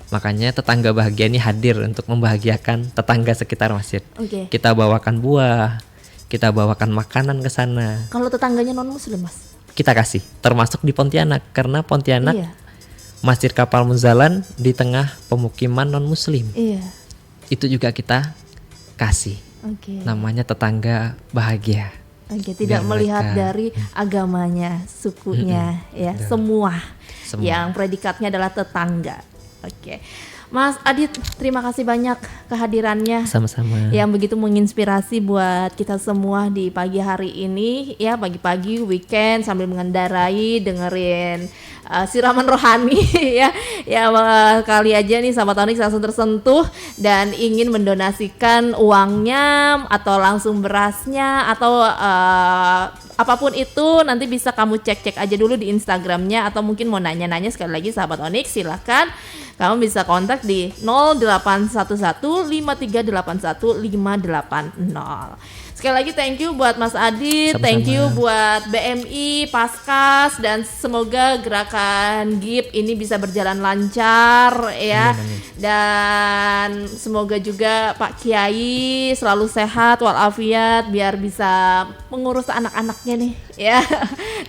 Makanya tetangga bahagia ini hadir untuk membahagiakan tetangga sekitar masjid. Oke. Kita bawakan buah, kita bawakan makanan ke sana. Kalau tetangganya non muslim Mas? Kita kasih, termasuk di Pontianak, karena Pontianak Iya. Masjid Kapal Munzalan di tengah pemukiman non muslim. Iya. Itu juga kita kasih. Oke. Namanya tetangga bahagia. Oke, tidak Biar melihat mereka- dari agamanya, sukunya, ya, semua yang predikatnya adalah tetangga. Oke, Mas Adit, terima kasih banyak kehadirannya. Sama-sama. Yang begitu menginspirasi buat kita semua di pagi hari ini, ya pagi-pagi weekend sambil mengendarai, dengerin siraman rohani, ya, kali aja nih sahabat Onyx langsung tersentuh dan ingin mendonasikan uangnya atau langsung berasnya atau apapun itu nanti bisa kamu cek aja dulu di Instagramnya atau mungkin mau nanya-nanya sekali lagi sahabat Onyx silahkan kamu bisa kontak di 0811-5381-580. Sekali lagi thank you buat Mas Adit, Sama-sama. thank you buat BMI, Paskas, dan semoga gerakan GIP ini bisa berjalan lancar ya. Dan semoga juga Pak Kiai selalu sehat walafiat biar bisa mengurus anak-anaknya nih ya.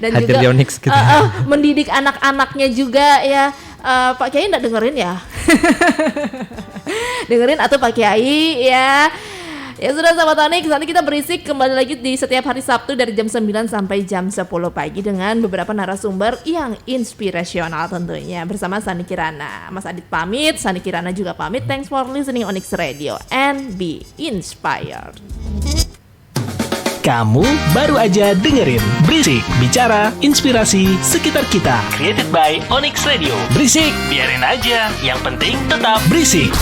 Dan Hadir juga di Onyx kita. mendidik anak-anaknya juga ya. Pak Kiai enggak dengerin ya? Dengerin atau Pak Kiai ya. Ya sudah sahabat Onyx, nanti kita berisik kembali lagi di setiap hari Sabtu dari jam 9 sampai jam 10 pagi dengan beberapa narasumber yang inspirasional tentunya bersama Sani Kirana. Mas Adit pamit, Sani Kirana juga pamit. Thanks for listening Onyx Radio and be inspired. Kamu baru aja dengerin Berisik, bicara inspirasi sekitar kita. Created by Onyx Radio. Berisik, biarin aja. Yang penting tetap berisik.